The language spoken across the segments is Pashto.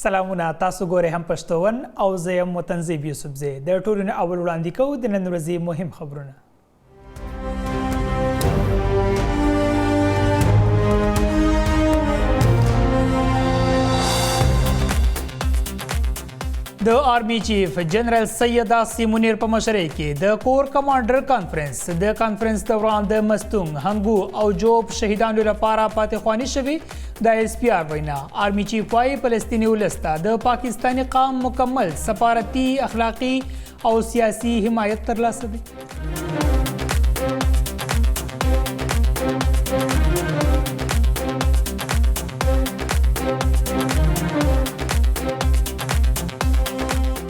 سلامونه تاسو ګورئ هم پښتون او زه یم متنزیب یوسفزی د ټولو نه اول وړاندې کوو د نن ورځې مهم خبرونه. د آرمی چیف جنرال سید عاصم منیر په مشرۍ کې د کور کمانډر کانفرنس دوران د مستونګ هنګو او جوب شهیدانو لپاره پاتې شوي د اس پی آر وینا. آرمی چیف وايي فلسطیني ولس ته د پاکستاني قام مکمل سفارتي اخلاقي او سیاسي حمایت ترلاسه دی.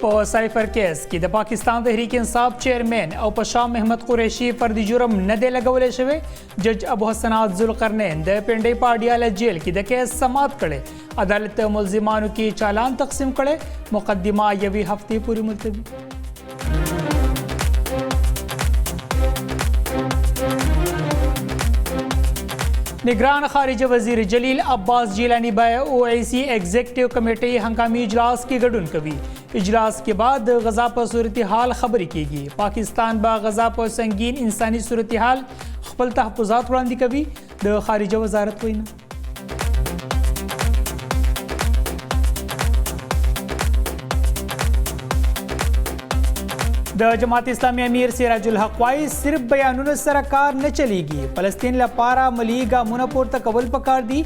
په سایفر کیس کې د پاکستان تحریک انصاف چیئرمین او پشام محمد قریشي فردي جرم نه دی لګولی شوی. جج ابو حسنات ذوالقرنین د پنډۍ پاډیاله جیل کې د کیس سماعت کړی. عدالت ملزمانو کې چالان تقسیم کړی. مقدمه یوې هفتې پورې ملتوي. نگران خارجه وزیر جلیل عباس جیلانی به او آئی سی ایگزیکٹو کمیٹی ہنگامی اجلاس کی گډون کوي. اجلاس کے بعد غزہ پر صورتحال خبرې کیږي. پاکستان به غزہ پر سنگین انسانی صورتحال خپل تحفظات وړاندې کوي. د خارجه وزارت وینا. د جماعت اسلامي امیر سراج الحق وايي صرف بیانونو سره کار نه چلیږي. فلسطین لپاره ملي ګامونه پورته کول پکار دي.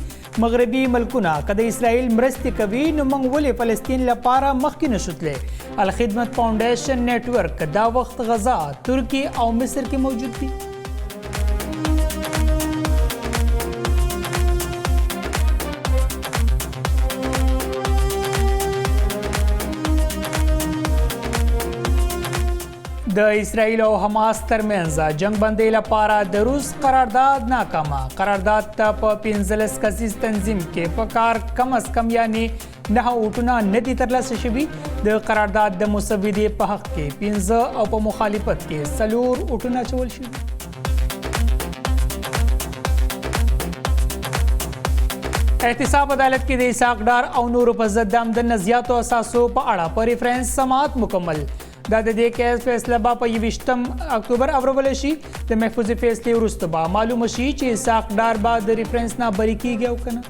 مغربي ملکونه که د اسرائیل مرستې کوي نو موږ ولې فلسطین لپاره مخکې نشو تللی. الخدمت فاونډیشن نیټ ورک دا وخت غزه، ترکی او مصر کې موجود دي. د اسرائیل او حماس ترمنځ جنگ بندۍ لپاره د روس قرارداد ناکامه. قرارداد ته په 15 کسیز تنظیم کې په کار کم از کم یعنی 9 اوټونه نه دي ترلاسه شوي. د قرارداد د مسودې په حق کې 15 او په مخالفت کې 4 اوټونه اچول شوي. احتساب عدالت کې د اسحاق ډار او نورو په ضد د آمدن نه زیاتو اساسو په اړه په ریفرنس سماعت مکمل. دا د دې کیس فیصله به په 21 اکتوبر اورولی شي. د محفوظ فیصلې وروسته به معلومه شي چې اسحاق ډار به د ریفرنس نه بری کیږي او که نه.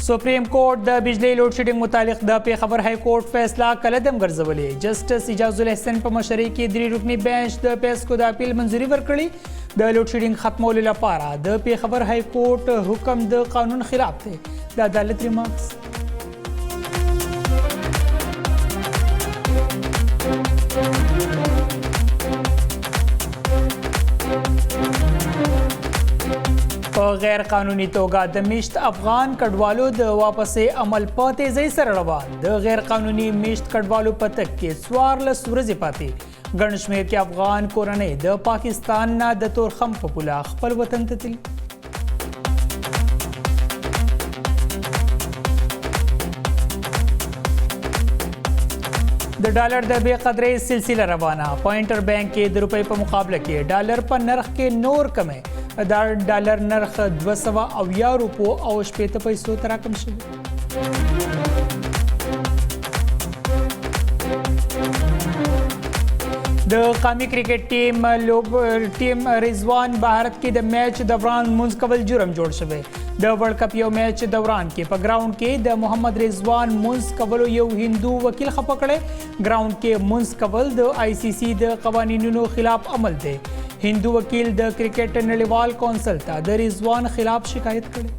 سپریم کورټ د بجلی لوډ شیډینګ متعلق د پیښور های کورټ فیصله کلدم ګرځولې. جسټس اجاز الحسن په مشرۍ کې 3 رکنی بینچ د پیسکو د اپیل منظوري ورکړي. د لوډ شیډینګ ختمولو لپاره د پیښور های کورټ حکم د قانون خلاف دی. د عدالت ریمارکس. په غیر قانوني توګه د میشت افغان کډوالو د واپسې عمل په تیزۍ سره روان. د غیر قانوني میشت کډوالو په تګ کې 14 ورځې پاتې. ګڼ شمېر کې افغان کورنۍ د پاکستان نه د تورخم په پوله خپل وطن ته تللي. د ډالر د بې قدرۍ سلسله روانه. په انټر بانک کې د روپۍ په مقابله کې ډالر په نرخ کې نور کمی. د ډالر نرخ 280 روپو او 80 پیسو ته راکم شوی. د قومي کرکټ ټیم رضوان بهارت کې د میچ دوران منځ کول جرم جوړ شوی. د ورلد کپ یو میچ دوران کې په ګراوند کې د محمد رضوان منځ کولو یو هندو وکیل خفه کړی. ګراوند کې منځ کول د آئی سی سی د قوانینو خلاف عمل دی. هندو وکیل د کرکټ نړیوال کونسل ته د رضوان خلاف شکایت کړی.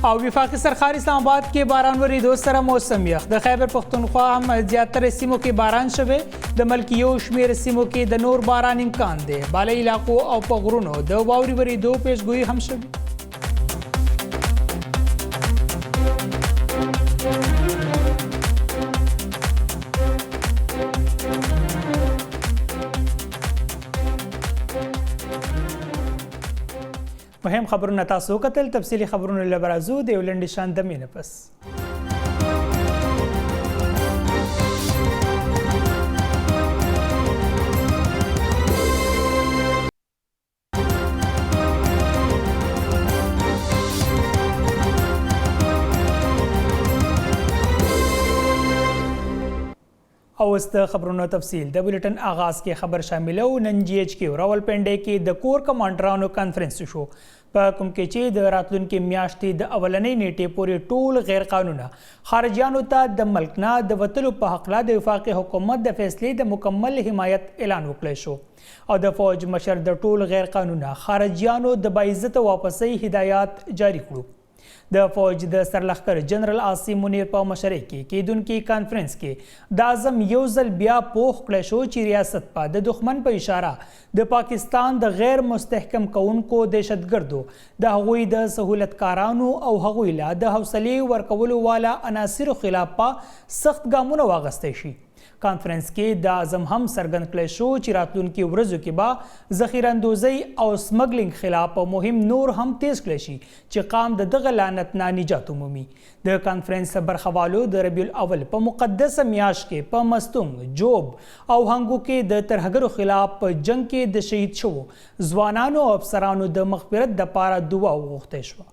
او وفاقي سرخار اسلام آباد کې باران ورېدو سره موسم یخ. د خیبر پښتونخوا هم زیاتره سیمو کې باران شوی. د ملک یو شمېر سیمو کې د نور باران امکان دی. بالای علاقو او په غرونو د واورې ورېدو پیشګویي هم شوې. مهم خبرونه تاسو کتل. تفصیلی خبرونه لبرازو د یو لنډ شان د مینه پس. اوس د خبرونو تفصیل. د بولټن آغاز کې خبر شاملو. نن جی ایچ کیو راولپنډۍ کې د کور کمانډرانو کانفرنس شو، په کوم کې چې د راتلونکي میاشتې د اولنۍ نیټې پورې ټول غیر قانونه خارجیانو ته د ملک نه د وتلو په هکله د وفاقي حکومت د فیصلې د مکمل حمایت اعلان وکړی شو، او د فوج مشر د ټول غیر قانونه خارجیانو د باعزته واپسۍ هدایات جاری کړو. د فوج د سرلښکر جنرال عاصم منیر په مشرۍ کې کیدونکي کانفرنس کې د اعظم یو ځل بیا پوښ کړی شو چې ریاست په د دښمن په اشاره د پاکستان د غیر مستحکم کوونکو دهشتګردو د هغوی د سهولتکارانو او هغوی له د حوصلې ورکولو والا عناصرو خلاف په سخت ګامونه واخیستی شي. کانفرنس کې د اعظم هم څرګند کړی شو چې راتلونکي ورځو کې به ذخیره اندوزۍ او سمګلینګ خلاف مهم نور هم تیز کړی شي چې قام د دغه لعنت نه نجات ومومي. د کانفرنس برخوالو د ربیع الاول په مقدسه میاشت کې په مستونګ، جوب او هنګو کې د ترهګرو خلاف په جنگ کې د شهید شوو ځوانانو او افسرانو د مغفرت دپاره دعا وغوښتې شوه.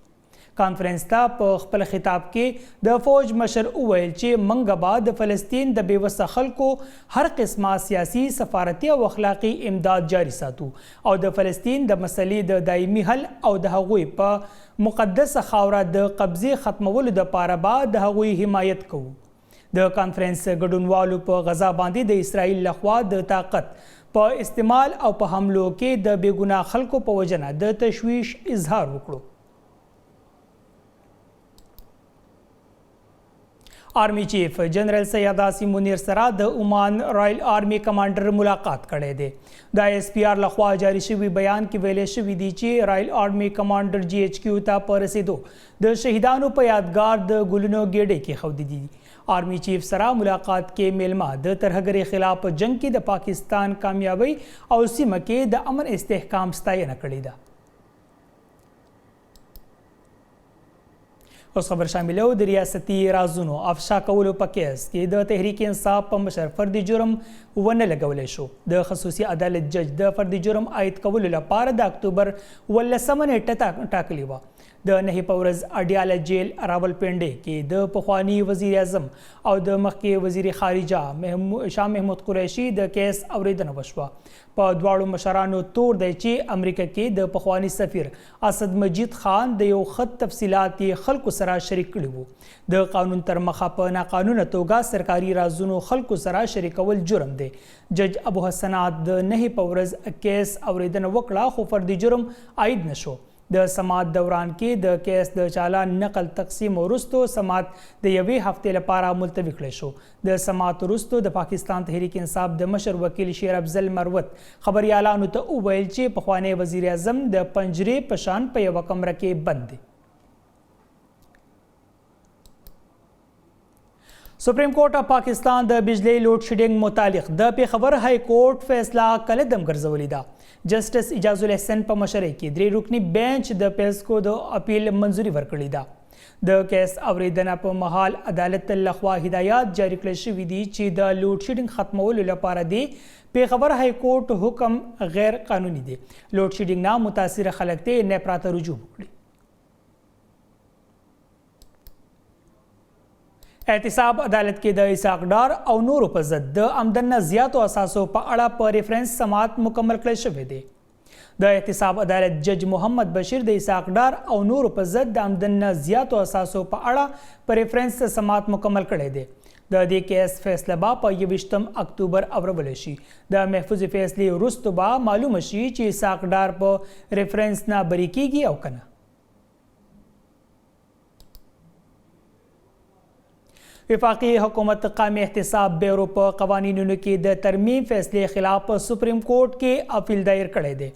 کانفرنس ته په خپل خطاب کې د فوج مشر وویل چې موږ به د فلسطین د بېوسه خلکو هر قسمه سیاسي، سفارتي او اخلاقي امداد جاري ساتو او د فلسطین د مسلې د دایمي حل او د هغوی په مقدسه خاوره د قبضې ختمولو دپاره به د هغوی حمایت کوو. د کانفرنس ګډونوالو په غزا باندې د اسرائیل لخوا د طاقت په استعمال او په حملو کې د بېګناه خلکو په وجنه د تشویش اظهار وکړو. آرمی چیف جنرال سید عاصم منیر سره د عمان رائل آرمی کمانډر ملاقات کړی دی. د ایس پی آر لخوا جاری شوي بیان کې ویلې شوي دي چې رائل آرمی کمانډر جی ایچ کیو ته په رسیدو د شهیدانو په یادګار د ګلونو ګېډۍ کېښودې دي. آرمی چیف سره ملاقات کې میلمه د ترهګرۍ خلاف په جنگ کې د پاکستان کامیابی او سیمه کې د امن استحکام ستاینه کړې ده. اوس خبر شاملو. د ریاستي رازونو افشا کولو په کیس کې د تحریک انصاف په مشر فردي جرم ونه لګولی شو. د خصوصي عدالت جج د فردي جرم عاید کولو لپاره د اکتوبر 18 نیټه ټاکلې وه. د نهي په ورځ اډیاله جیل راولپنډۍ کې د پخواني وزیر اعظم او د مخکې وزیر خارجه شاه محمود قریشي د کیس اورېدنه وشوه. په دواړو مشرانو تور دی چې امریکا کې د پخواني سفیر اسد مجید خان د یو خط تفصیلات خلکو سره شریک کړي وو. د قانون تر مخه په ناقانونه توګه سرکاري رازونو خلکو سره شریکول جرم دی. جج ابو حسنات د نهي په ورځ کیس اورېدنه وکړه، خو فردي جرم عاید نشو. د سماعت دوران کې د کیس د چالان نقل تقسیم وروستو سماعت د یوې هفتې لپاره ملتوي کړی شو. د سماعت وروستو د پاکستان تحریک انصاف د مشر وکیل شیر افضل مروت خبریالانو ته وویل چې پخوانی وزیر اعظم د پنجرې په شان په یوه کمره کې بند دی. سپریم کورټ پاکستان د بجلی لوډ شیډینګ متعلق د پیښور های کورټ فیصله کله دم ګرځولې ده. جسټس اجاز الاحسن په مشرۍ کې 3 رکنی بینچ د پیسکو د اپیل منظوري ورکړې ده. د کیس اورېدنه په مهال عدالت لخوا هدایات جاری کړل شوي دي چې د لوډ شیډینګ ختمولو لپاره دی پیښور های کورټ حکم غیر قانوني دی. لوډ شیډینګ نه متاثره خلک ته نه پراته رجوع وکړي. احتساب عدالت کې د اسحاق ډار او نورو په ضد د آمدن نه زیاتو اساسو په اړه په ریفرنس سماعت مکمل کړی شوی دی. د احتساب عدالت جج محمد بشیر د اسحاق ډار او نورو په ضد د آمدن نه زیاتو اساسو په اړه په ریفرنس سماعت مکمل کړی دی. د دې کیس فیصله به په 21 اکتوبر اورولی شي. د محفوظ فیصلې وروسته به معلومه شي چې اسحاق ډار په ریفرنس نه بری کیږي او کنه. وفاقي حکومت قومي احتساب بیورو په قوانینو کې د ترمیم فیصلې خلاف په سپریم کورټ کې اپیل دایر کړی دی.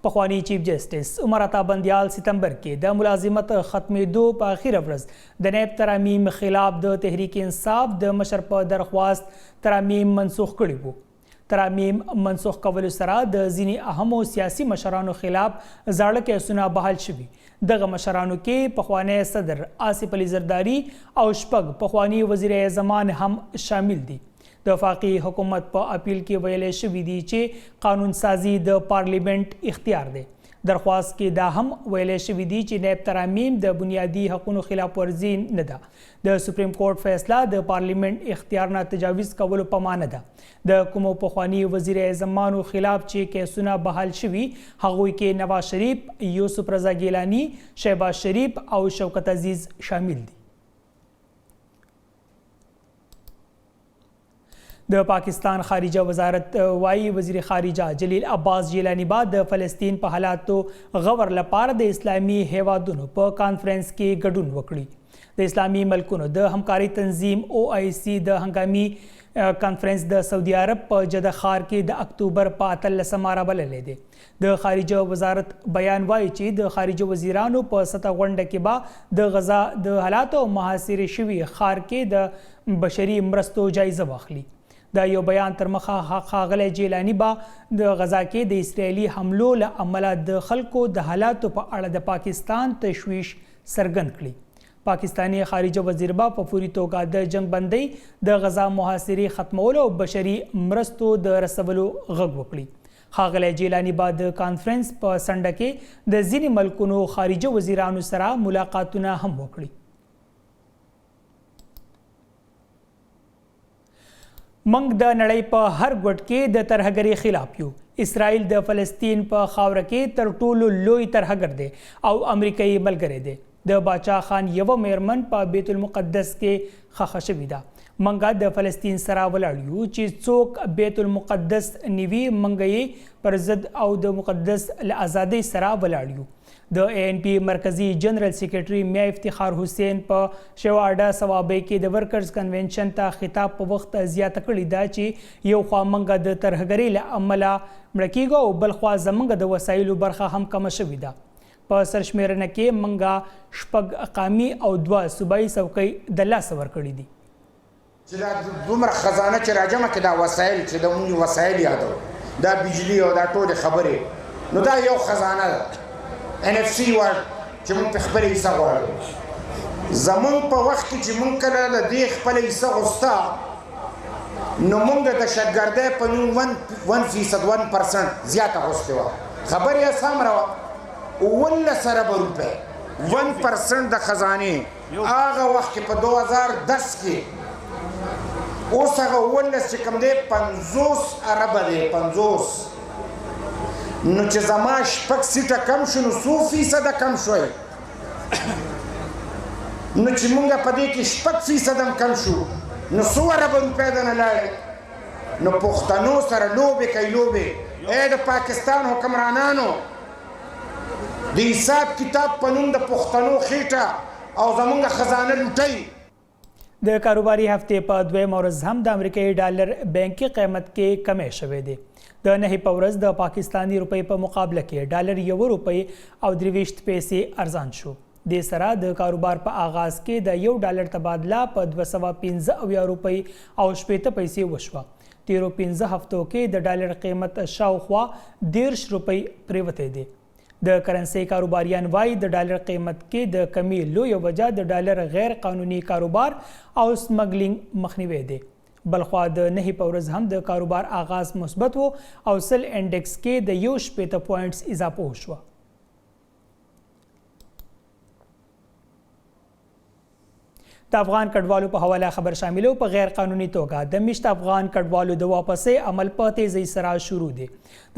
پخوانی چیف جسټس عمر عطا بندیال ستمبر کې د ملازمت ختمېدو په اخیره ورځ د نیب ترامیم خلاف د تحریک انصاف د مشر په درخواست ترامیم منسوخ کړي وو. ترامیم منسوخ کولو سره د ځینې اهمو سیاسي مشرانو خلاف زاړه کیسونه بحال شوي. دغه مشرانو کې پخوانی صدر آصف علي زرداري او شپږ پخوانی وزیر اعظمان هم شامل دي. د وفاقي حکومت په اپیل کې ویلی شوي دي چې قانون سازي د پارلیمنت اختیار دی. درخواست کې دا هم ویلی شوي دي چې نایب ترامیم د بنیادي حقونو خلاف ورزي نه ده. د سپریم کورټ فیصله د پارلیمنت اختیار نه تجاوز کولو په معنی ده. د کومو پخواني وزیر اعظمانو خلاف چې کیسونه بحال شوي هغوی کې نواز شریف، یوسف رضا ګیلاني، شهباز شریف او شوکت عزیز شامل دي. د پاکستان خارجه وزارت وایي وزیر خارجه جلیل عباس جیلانی با د فلسطین په حالاتو غور لپاره د اسلامي هیوادونو په کانفرنس کې ګډون وکړي. د اسلامي ملکونو د همکاري تنظیم OIC د هنګامي کانفرنس د سعودي عرب په جده ښار کې د اکتوبر په 18 رابللی دی. د خارجه وزارت بیان وایي چې د خارجه وزیرانو په سطح غونډه کې به د غزا د حالاتو محاصرې شوي ښار کې د بشري مرستو جایزه واخلي. دا یو بیان تر مخه ښاغلی جیلاني با د غزا کې د اسرائیلي حملو له امله د خلکو د حالاتو په اړه د پاکستان تشویش څرګند کړي. پاکستانی خارجه وزیر با په فوري توګه د جنگ بندۍ، د غزا محاصرې ختمولو او بشري مرستو د رسولو غږ وکړي. ښاغلی جیلاني با د کانفرنس په څنډه کې د ځینې ملکونو خارجه وزیرانو سره ملاقاتونه هم وکړي. موږ د نړۍ په هر ګوټ کې د ترهګرۍ خلاف یو. اسرائیل د فلسطین په خاوره کې تر ټولو لوی ترهګر دی او امریکایي ملګری دی. د باچا خان یوه میرمن په بیت المقدس کې ښخه شوې ده. موږ د فلسطین سره ولاړ یو چې څوک بیت المقدس نیوي، موږ یې پر ضد او د مقدس له ازادۍ سره ولاړ یو. د ANP مرکزی جنرال سیکرټري میا افتخار حسین په شواډه ثوابۍ کې د ورکرز کنونشن ته خطاب په وخت زیاته کړې ده چې یو خوا موږ د ترهګرۍ له امله مړه کیږو او بل خوا زموږ د وسایلو برخه هم کمه شوې ده. په سرشمیرنه کې موږ 6 اقامي او 2 صوبایي څوکۍ د لاسه ورکړي دي. چې دا دومره خزانه چې راجمع کړي، دا وسایل چې د مونږ وسایل یادو، دا بجلی او دا ټولې خبرې، نو دا یو خزانه ده. NFC ور چې مونږ په خپله حصه غواړو. زمونږ په وخت کې چې مونږ کله د دې خپله حصه غوسته، نو مونږ د دهشتګردۍ په نوم 1% 1% زیاته غوستې وه. خبرې یې سمه وه، 19 اربه روپۍ 1% د خزانې هغه وخت کې په 2010 کې، اوس هغه 19 چې کوم دی 50 اربه دی. 50 نو چې زما 6 سیټه کم شو، نو 100% کم شوی. نو چې مونږ په دې کې 6% هم کم شو، نو 100 اربه روپۍ دنه لاړې. نو پښتنو سره لوبې کوي، لوبې. ای د پاکستان حکمرانانو د حساب کتاب په نوم د پښتنو خېټه او زمونږ خزانه لوټوي. د کاروباري هفتې په 2 ورځ هم د امریکایي ډالر بانکي قیمت کې کمی شوی دی. د 9 په ورځ د پاکستاني روپۍ په مقابله کې ډالر 1 روپۍ او 23 پیسې ارزان شو. د سره د کاروبار په آغاز کې د $1 تبادله په 215 روپۍ او 80 پیسې وشوه. تیرو 15 هفتو کې د ډالر قیمت شاوخوا 13 روپۍ پریوتی دی. د کرنسۍ کاروباریان وایي د ډالر قیمت کې د کمی لویه وجه د ډالر غیر قانوني کاروبار او سمګلینګ مخنیوی دی. بلخوا د 9 په ورځ هم د کاروبار آغاز مثبت و او سل انډکس کې د 1.8 پوینټس اضافه وشوه. د افغان کډوالو په حواله خبر شاملو. په غیر قانوني توګه د میشت افغان کډوالو د واپسۍ عمل په تیزۍ سره شروع دی.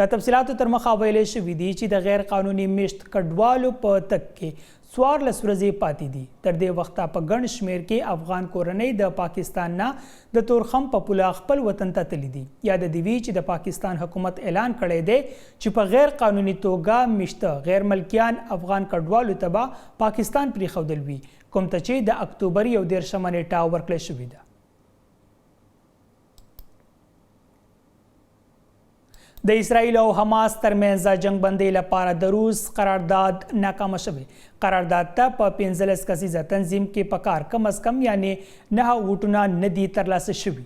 د تفصیلاتو تر مخه ویلی شوي دي چې د غیر قانوني میشت کډوالو په تګ کې 14 ورځې پاتې دي. تر دې وخته په ګڼ شمیر کې افغان کورنۍ د پاکستان نه د تورخم په پوله خپل وطن ته تللي دي. یاد دې وي چې د پاکستان حکومت اعلان کړی دی چې په غیر قانوني توګه میشته غیر ملکیان افغان کډوالو ته به پاکستان پرېښودل وي، کوم ته چې د اکتوبر 11 نیټه ورکړل شوې ده. د اسرائیل او حماس ترمنځ جنگ بندۍ لپاره د روس قرارداد ناکامه شوی. قرارداد ته په 15 کسیزه تنظیم کې په کار کم از کم یعنی 9 ووټونه نه دي ترلاسه شوي.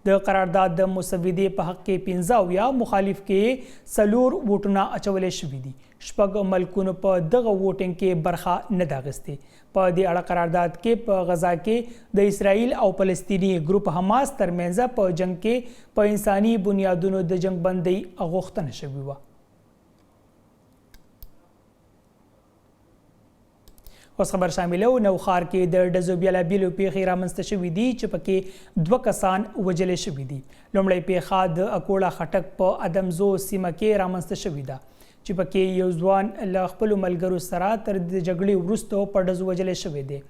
د قرارداد د مسودې په حق کې 15 یا مخالف کې 4 ووټونه اچولې شوي دي. 6 ملکونو په دغه ووټینګ کې برخه نه ده اخیستې. په دې اړه قرارداد کې په غزا کې د اسرائیل او فلسطیني ګروپ حماس ترمنځ په جنگ کې په انساني بنیادونو د جنگ بندۍ غوښتنه شوې وه. اوس خبر شاملو نوښار کې د ډزو بیلابیلو پیښې رامنځته شوي دي چې پکې 2 کسان وژلې شوي دي. لومړی پیښه د اکوړه خټک په ادمزو سیمه کې رامنځته شوې ده چې پکې یو ځوان له خپلو ملګرو سره تر د جګړې وروسته په ډزو وژلی شوی دی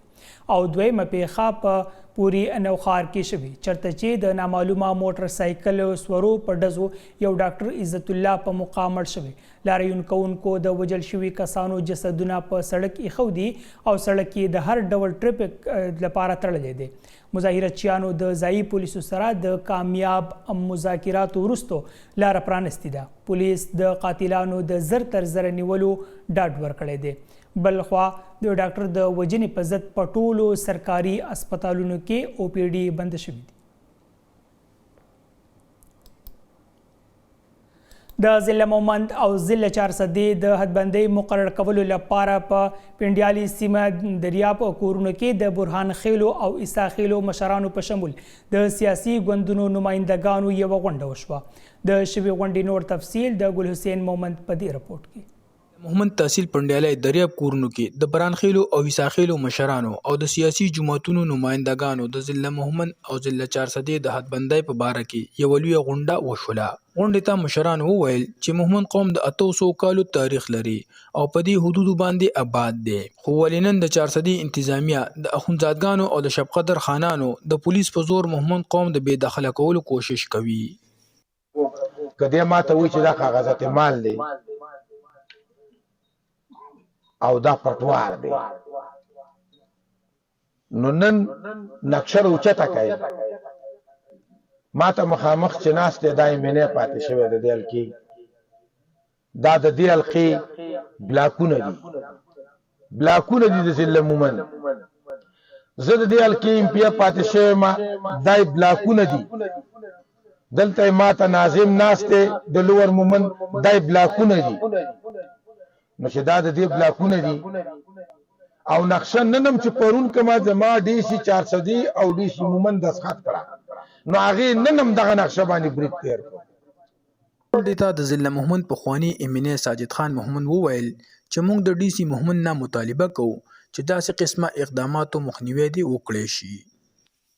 او دویمه پیښه په پوري نوښار کې شوې چېرته چې د نامعلومه موټر سایکل سورو په ډزو یو ډاکټر عزت الله په موقع مړ شوی. لاریون کوونکو د وژل شوي کسانو جسدونه په سړک ایښودي او سړک یې د هر ډول ټریفک لپاره تړلی دی. مظاهرچیانو د ځایي پولیسو سره د کامیاب مذاکراتو وروسته لاره پرانستې ده. پولیس د قاتلانو د زر تر زره نیولو ډاډ ورکړی دی. بل خوا د ډاکټر د وژنې په ضد په ټولو سرکاري اسپتالونو کې OPD بند شوي دي. د ضلع مومند او ضلع چارسدې د حدبندۍ مقرر کولو لپاره په پنډیالي سیمه دریاب کورونو کې د برهان خیلو او عیسی خیلو مشرانو په شمول د سیاسي ګوندونو نمایندګانو یوه غونډه وشوه. د شوې غونډې نور تفصیل د ګل حسین مومند په دې رپورټ کې. مومند تحصیل پنډیالی دریاب کورونو کې د برانخیلو او عیساخیلو مشرانو او د سیاسي جماعتونو نمایندګانو د ضلع مومند او ضلع چارسدې د حدبندۍ په باره کې یوه لویه غونډه وشوله. غونډې ته مشرانو وویل چې مومند قوم د 800 کالو تاریخ لري او په دې حدودو باندې آباد دی، خو ولې نن د چارسدې انتظامیه د اخندزادګانو او د شب قدر خانانو د پولیس په زور مومند قوم د بې دخله کولو کوشش کوي. که دې ما ته وایي چې دا کاغذات مال دی او دا پټوار دی، نو نن نقشه اوچته کوي. ما ته مخامخ چې ناست دی دا یې مینې پاتې شوی د دې حلقې، دا د دې حلقې بلاکونه دي د ضلع مومند. زه د دې حلقې امپیه پاتې شوی ما، دا یې بلاکونه دي. دلته ما ته ناظم ناست دی د لوور مومند، دا یې بلاکونه دي. نو چې دا د دې بلاکونه دي او نقشه ننم چې پرون کما زما DC چارسدې او DC مومند دستخط کړه، نو هغې ننم دغه نقشه باندې برید تیر کړ. غونډې ته د ضلع مومند پخواني MNA ساجد خان محمد وویل چې موږ د DC مومند نه مطالبه کوو چې داسې قسمه اقداماتو مخنیوی دې وکړی شي.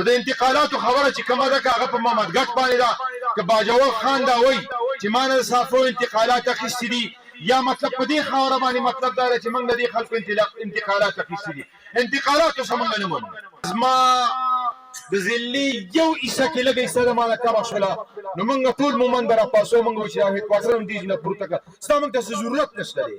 د انتقالاتو خبره چې کومه ده که هغه په محمد ګټ باندې ده، که باجوړ خان دا وایي چې ما نه د صافو انتقالات اخیستي دي، یا مطلب په دې خاوره باندې مطلب دا دی چې موږ د دې خلکو انتقالات اخیستي دي. انتقالاتو څه موږ نه منو. زما د ضلعي یو حصه کې لږه حصه د ما نه کمه شوله، نو موږ ټول مومند به راپاڅو، موږ وایو چې دا هیډکواټر هم دې نه پورته کړه، ستا موږ ته څه ضرورت نشته دی.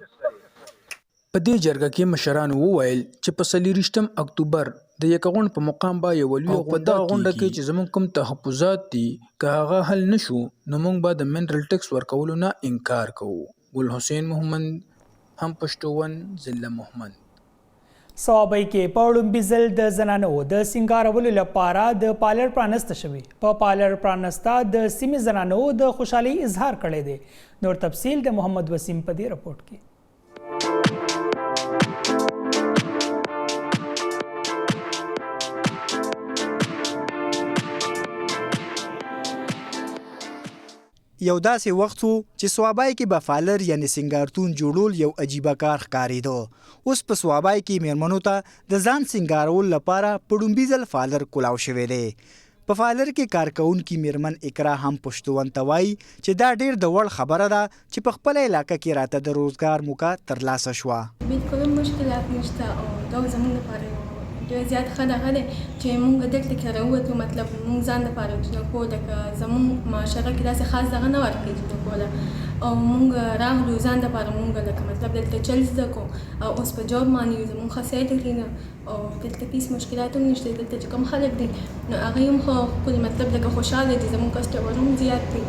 په دې جرګه کې مشرانو وویل چې په 24 اکتوبر د یکغون په مقام به یوه لویه غونډه کې چې زموږ کوم تحفظات دي که هغه حل نشو نو موږ به د منرل ټیکس ورکولو نه انکار کوو. ګل حسین محمد، هم پښتون، ضلع مومند. صوابۍ کې په لومبي ځل د زنانو د سینګارولو لپاره د پالر پرانسته شوي. په پالر پرانسته د سیمې زنانو د خوشحالۍ اظهار کړی دی. نور تفصیل د محمد وسیم په دې رپورټ کې. یو داسې وخت و چې صوابۍ کې به فالر یعنی سینګارتون جوړول یو عجیبه کار ښکارېده. اوس په صوابۍ کې میرمنو ته د ځان سینګارول لپاره په لومبي ځل فالر کولاو شوی دی. په فالر کې کارکوونکي میرمن اقرا هم پښتون ته وایي چې دا ډېر د وړ خبره ده چې په خپله علاقه کې راته د روزګار موقع ترلاسه شوه. بالکل مشکلات نشته او دا زموږ لپاره ډېر زیات ښه دغه دی چې موږ دلته کې راووتو، مطلب موږ ځان دپاره جنکو لکه زموږ معاشره کې داسې خاص دغه نه ورکوي جنکو له، او موږ راغلو ځان دپاره موږ لکه مطلب دلته چل زده کړو او اوس په جوب باندې یو زموږ ښه سیټل نه، او دلته هېڅ مشکلات هم نشته. دلته چې کوم خلک دي نو هغوی هم ښه مطلب لکه خوشحاله دي، زموږ کسټمر هم زیات دي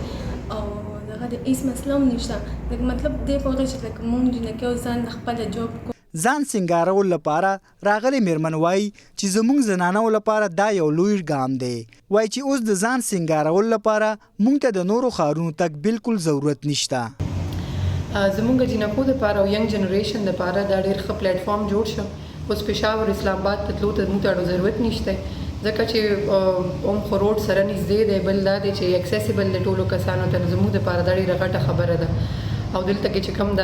او دغه د هېڅ مسله هم نشته. لکه مطلب دې په ورځ چې لکه موږ جنکیو ځان د خپله جوب کو. ځان سنګارول لپاره راغلي میرمن وایي چې زموږ زنانو لپاره دا یو لوی ګام دی. وایي چې اوس د ځان سنګارول لپاره موږ ته د نورو ښارونو تک بالکل ضرورت نشته. زموږ جنکو دپاره او ینګ جنریشن دپاره دا ډېر ښه پلیټفارم جوړ شو. اوس پېښور اسلام آباد ته تلو ته موږ ته ضرورت نشته ځکه چې خو روډ سره نږدې دی. بل دا دی چې اکسیسیبل د ټولو کسانو ته زموږ دپاره دا ډېره غټه خبره ده. او دلته کې چې کوم د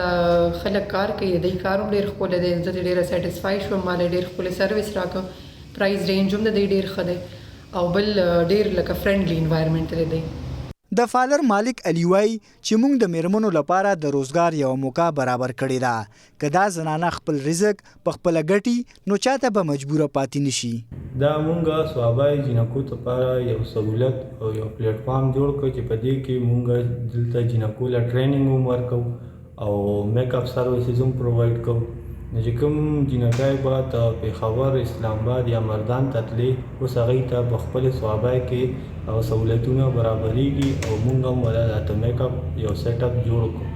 خلک کار کوي د دوی کار هم ډېر ښکلی دی. زه ډېره سیټسفای شوم. ما له ډېر ښکلی سروس راکړ. پرایز رینج هم د دوی ډېر ښه دی او بل ډېر لکه فرینډلي انوایرمنټ دی. د فالر مالک علي وایي چې موږ د میرمنو لپاره د روزګار یو موقع برابر کړې ده. که دا زنانه خپل رزق په خپله ګټي نو چاته به مجبوره پاتې نشي. دا مونږه صوابای جنکو لپاره یو سہولت او یو پلیټفارم جوړ کړ چې په دې کې مونږ دلته جنکو له ټریننګ هم ورکو او میک اپ سروسز هم پرووایډ کوو. نو چې کوم جنکای به ته پېښور اسلام آباد یا مردان ته تلې اوس هغوی ته په خپل صوابای کې او سہولتونه برابریږي او مونږ هم ولا د میک اپ یو سیټ اپ جوړ کړو.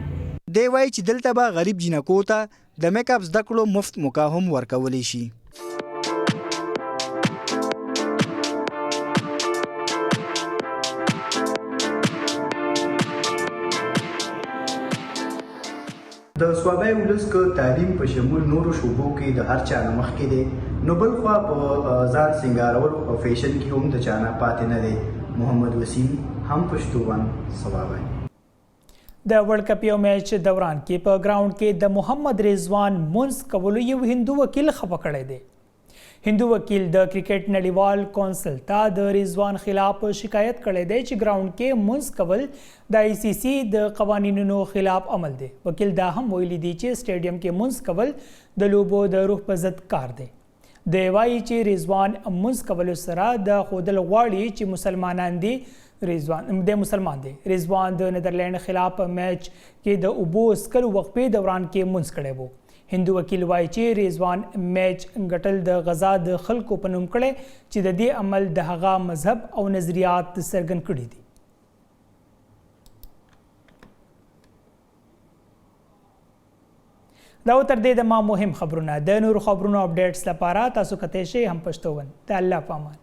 دی وایي چې دلته به غریب جنکو ته د میک اپ زده کړو مفت موقع هم ورکولی شي. د صوابای ولس که تعلیم په شمول نورو شعبو کې د هر چا نه مخکې دی نو بل خوا په ځان سنګارول او فیشن کې هم د چا نه پاتې نه دی. محمد وسیم هم پښتو ون صوابای. د ورلد کپ یو میچ دوران کې په ګراوند کې د محمد رضوان منځ کولو یو هندو وکیل خفه کړی دی. هندو وکیل د کرکټ نړیوال کونسل ته د رضوان خلاف شکایت کړی دی چې ګراوند کې منځ کول د ICC د قوانینو خلاف عمل دی. وکیل دا هم ویلي دی چې سټیډیم کې منځ کول د لوبو د روح په ضد کار دی. دی وایي چې رضوان منځ کولو سره د ښودل غواړي چې مسلمانان دي. مسلمان دی. رضوان د نیدرلینډ خلاف میچ کې د اوبو څښلو وقفې دوران کې منځ کړی و. هندو وکیل وایي چې رضوان میچ ګټل د غزا د خلکو په نوم کړی چې د دې عمل د هغه مذهب او نظریات څرګند کړي دي. دا و تر دې د ما مهم خبرونه. د نورو خبرونو اپډیټس لپاره تاسو کتلی شئ هم پښتو ون. د الله په امان.